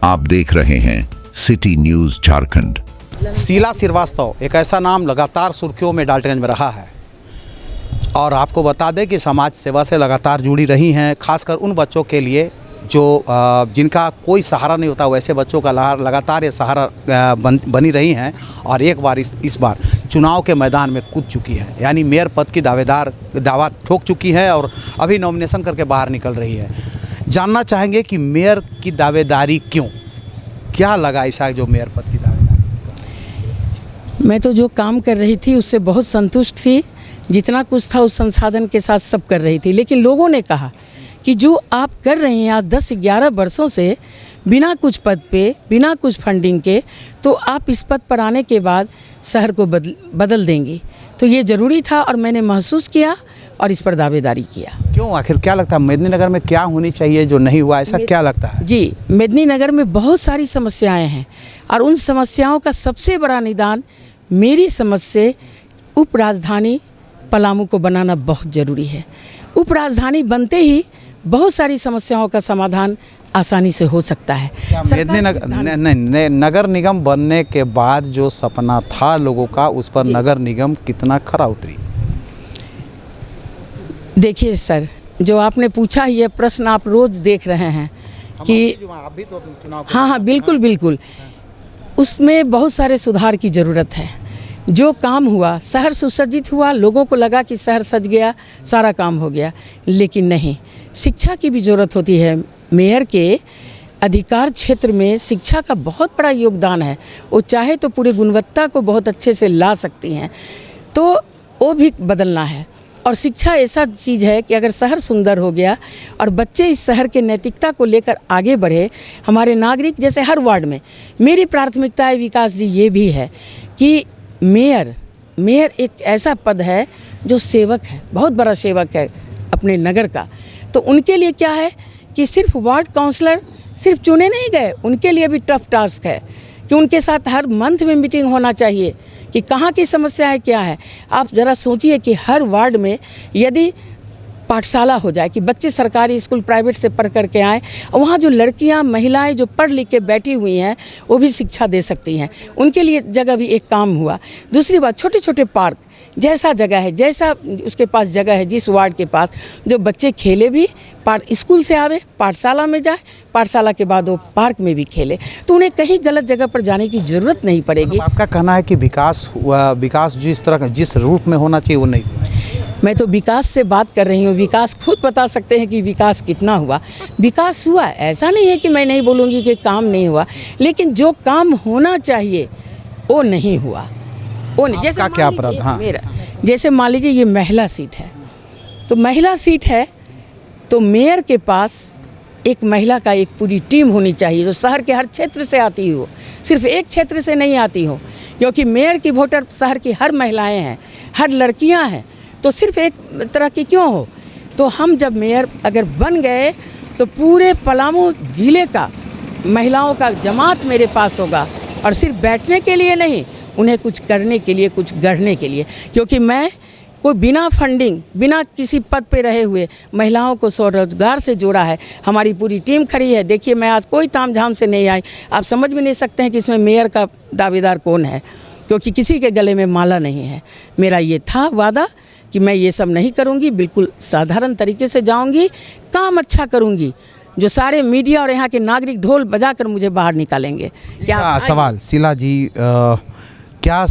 आप देख रहे हैं सिटी न्यूज झारखंड। शीला श्रीवास्तव एक ऐसा नाम लगातार सुर्खियों में डाल्टनगंज में रहा है और आपको बता दें कि समाज सेवा से लगातार जुड़ी रही हैं, खासकर उन बच्चों के लिए जो जिनका कोई सहारा नहीं होता, वैसे बच्चों का लगातार ये सहारा बनी रही हैं। और एक बार इस बार चुनाव के मैदान में कूद चुकी है, यानी मेयर पद की दावा ठोक चुकी है और अभी नॉमिनेशन करके बाहर निकल रही है। जानना चाहेंगे कि मेयर की दावेदारी क्यों, क्या लगा ऐसा जो मेयर पद की दावेदारी? मैं तो जो काम कर रही थी उससे बहुत संतुष्ट थी, जितना कुछ था उस संसाधन के साथ सब कर रही थी। लेकिन लोगों ने कहा कि जो आप कर रहे हैं आज 10-11 वर्षों से बिना कुछ पद पे, बिना कुछ फंडिंग के, तो आप इस पद पर आने के बाद शहर को बदल देंगी। तो ये ज़रूरी था और मैंने महसूस किया और इस पर दावेदारी किया। क्यों, आखिर क्या लगता है मेदिनीनगर में क्या होनी चाहिए जो नहीं हुआ, ऐसा क्या लगता है? जी, मेदिनीनगर में बहुत सारी समस्याएं हैं और उन समस्याओं का सबसे बड़ा निदान मेरी समझ से उप राजधानी पलामू को बनाना बहुत ज़रूरी है। उप राजधानी बनते ही बहुत सारी समस्याओं का समाधान आसानी से हो सकता है। नगर निगम बनने के बाद जो सपना था लोगों का, उस पर नगर निगम कितना खरा उतरी? देखिए सर, जो आपने पूछा ये प्रश्न आप रोज़ देख रहे हैं कि अभी तो चुनाव, हाँ, बिल्कुल उसमें बहुत सारे सुधार की ज़रूरत है। जो काम हुआ, शहर सुसज्जित हुआ, लोगों को लगा कि शहर सज गया, सारा काम हो गया, लेकिन नहीं, शिक्षा की भी ज़रूरत होती है। मेयर के अधिकार क्षेत्र में शिक्षा का बहुत बड़ा योगदान है। वो चाहे तो पूरी गुणवत्ता को बहुत अच्छे से ला सकती हैं, तो वो भी बदलना है। और शिक्षा ऐसा चीज़ है कि अगर शहर सुंदर हो गया और बच्चे इस शहर के नैतिकता को लेकर आगे बढ़े, हमारे नागरिक जैसे हर वार्ड में मेरी प्राथमिकता है विकास जी ये भी है कि मेयर एक ऐसा पद है जो सेवक है, बहुत बड़ा सेवक है अपने नगर का। तो उनके लिए क्या है कि सिर्फ वार्ड काउंसलर सिर्फ चुने नहीं गए, उनके लिए भी टफ टास्क है कि उनके साथ हर मंथ में मीटिंग होना चाहिए कि कहाँ की समस्याएं क्या है। आप ज़रा सोचिए कि हर वार्ड में यदि पाठशाला हो जाए कि बच्चे सरकारी स्कूल प्राइवेट से पढ़ करके आएँ, और वहाँ जो लड़कियाँ महिलाएं जो पढ़ लिख के बैठी हुई हैं वो भी शिक्षा दे सकती हैं, उनके लिए जगह भी एक काम हुआ। दूसरी बात, छोटे छोटे पार्क, जैसा जगह है, जैसा उसके पास जगह है जिस वार्ड के पास, जो बच्चे खेले भी, स्कूल से आवे पाठशाला में जाए, पाठशाला के बाद वो पार्क में भी खेले, तो उन्हें कहीं गलत जगह पर जाने की ज़रूरत नहीं पड़ेगी। आपका कहना है कि विकास जिस तरह का, जिस रूप में होना चाहिए वो नहीं? मैं तो विकास से बात कर रही हूँ, विकास खुद बता सकते हैं कि विकास कितना हुआ। विकास हुआ, ऐसा नहीं है कि मैं नहीं बोलूँगी कि काम नहीं हुआ, लेकिन जो काम होना चाहिए वो नहीं हुआ। वो नहीं, जैसे क्या अपराध? हाँ, जैसे मान लीजिए ये महिला सीट है, तो महिला सीट है तो मेयर के पास एक महिला का एक पूरी टीम होनी चाहिए जो शहर के हर क्षेत्र से आती हो, सिर्फ एक क्षेत्र से नहीं आती हो, क्योंकि मेयर की वोटर शहर की हर महिलाएं हैं, हर लड़कियां हैं, तो सिर्फ एक तरह की क्यों हो। तो हम जब मेयर अगर बन गए तो पूरे पलामू जिले का महिलाओं का जमात मेरे पास होगा, और सिर्फ बैठने के लिए नहीं, उन्हें कुछ करने के लिए, कुछ गढ़ने के लिए, क्योंकि मैं कोई बिना फंडिंग, बिना किसी पद पे रहे हुए महिलाओं को स्वरोजगार से जोड़ा है। हमारी पूरी टीम खड़ी है। देखिए, मैं आज कोई तामझाम से नहीं आई, आप समझ भी नहीं सकते हैं कि इसमें मेयर का दावेदार कौन है, क्योंकि किसी के गले में माला नहीं है। मेरा ये था वादा कि मैं ये सब नहीं करूँगी, बिल्कुल साधारण तरीके से जाऊँगी, काम अच्छा करूँगी, जो सारे मीडिया और यहाँ के नागरिक ढोल बजाकर मुझे बाहर निकालेंगे। क्या सवाल शीला जी, क्या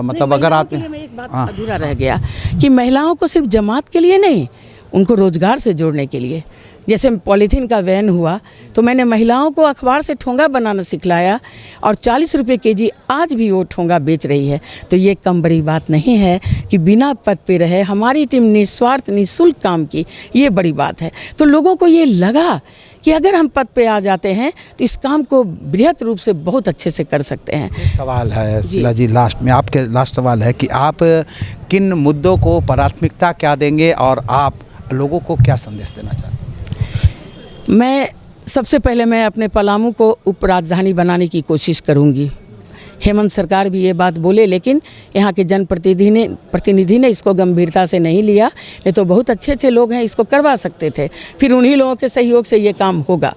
मतलब अगर आप एक बात अधूरा रह गया कि महिलाओं को सिर्फ जमात के लिए नहीं, उनको रोजगार से जोड़ने के लिए, जैसे पॉलीथीन का बैन हुआ तो मैंने महिलाओं को अखबार से ठोंगा बनाना सिखलाया और 40 रुपये केजी आज भी वो ठोंगा बेच रही है। तो ये कम बड़ी बात नहीं है कि बिना पद पे रहे हमारी टीम निस्वार्थ निःशुल्क काम की, ये बड़ी बात है। तो लोगों को ये लगा कि अगर हम पद पे आ जाते हैं तो इस काम को बृहत रूप से बहुत अच्छे से कर सकते हैं। एक सवाल है शीला जी, लास्ट में आपके लास्ट सवाल है कि आप किन मुद्दों को प्राथमिकता क्या देंगे और आप लोगों को क्या संदेश देना चाहते हैं? मैं सबसे पहले मैं अपने पलामू को उप राजधानी बनाने की कोशिश करूंगी। हेमंत सरकार भी ये बात बोले, लेकिन यहाँ के जनप्रतिनिधि ने इसको गंभीरता से नहीं लिया। नहीं तो बहुत अच्छे अच्छे लोग हैं, इसको करवा सकते थे, फिर उन्हीं लोगों के सहयोग से ये काम होगा।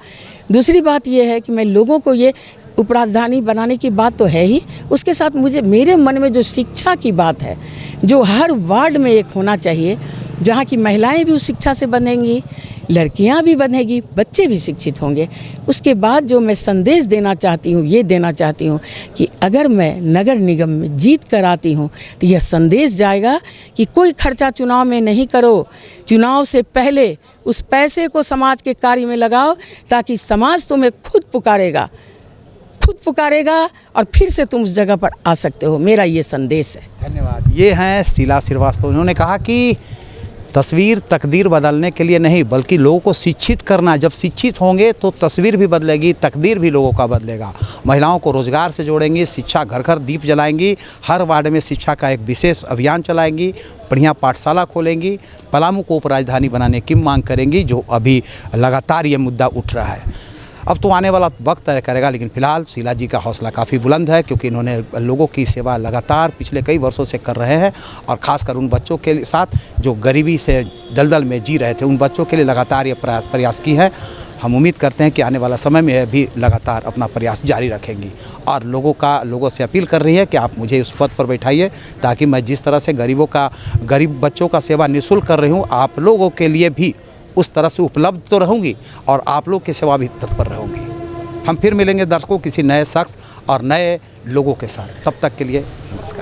दूसरी बात ये है कि मैं लोगों को ये उपराजधानी बनाने की बात तो है ही, उसके साथ मुझे मेरे मन में जो शिक्षा की बात है, जो हर वार्ड में एक होना चाहिए, जहाँ की महिलाएं भी उस शिक्षा से बनेंगी, लड़कियां भी बनेगी, बच्चे भी शिक्षित होंगे। उसके बाद जो मैं संदेश देना चाहती हूँ, ये देना चाहती हूँ कि अगर मैं नगर निगम में जीत कर आती हूँ तो यह संदेश जाएगा कि कोई खर्चा चुनाव में नहीं करो, चुनाव से पहले उस पैसे को समाज के कार्य में लगाओ, ताकि समाज तुम्हें खुद पुकारेगा और फिर से तुम उस जगह पर आ सकते हो। मेरा ये संदेश है। धन्यवाद। ये हैं शीला श्रीवास्तव। उन्होंने कहा कि तस्वीर तकदीर बदलने के लिए नहीं, बल्कि लोगों को शिक्षित करना। जब शिक्षित होंगे तो तस्वीर भी बदलेगी, तकदीर भी लोगों का बदलेगा। महिलाओं को रोजगार से जोड़ेंगी, शिक्षा घर घर दीप जलाएंगी, हर वार्ड में शिक्षा का एक विशेष अभियान चलाएंगी, बढ़िया पाठशाला खोलेंगी, पलामू को उपराजधानी बनाने की मांग करेंगी, जो अभी लगातार ये मुद्दा उठ रहा है। अब तो आने वाला वक्त तय करेगा, लेकिन फिलहाल शीला जी का हौसला काफ़ी बुलंद है, क्योंकि इन्होंने लोगों की सेवा लगातार पिछले कई वर्षों से कर रहे हैं, और ख़ासकर उन बच्चों के साथ जो गरीबी से दलदल में जी रहे थे, उन बच्चों के लिए लगातार ये प्रयास की है। हम उम्मीद करते हैं कि आने वाला समय में भी लगातार अपना प्रयास जारी रखेंगी, और लोगों से अपील कर रही है कि आप मुझे उस पद पर बैठाइए, ताकि मैं जिस तरह से गरीब बच्चों का सेवा निःशुल्क कर रही हूँ, आप लोगों के लिए भी उस तरह से उपलब्ध तो रहूँगी, और आप लोग की सेवा भी तत्पर रहूँगी। हम फिर मिलेंगे दर्शकों किसी नए शख्स और नए लोगों के साथ। तब तक के लिए नमस्कार।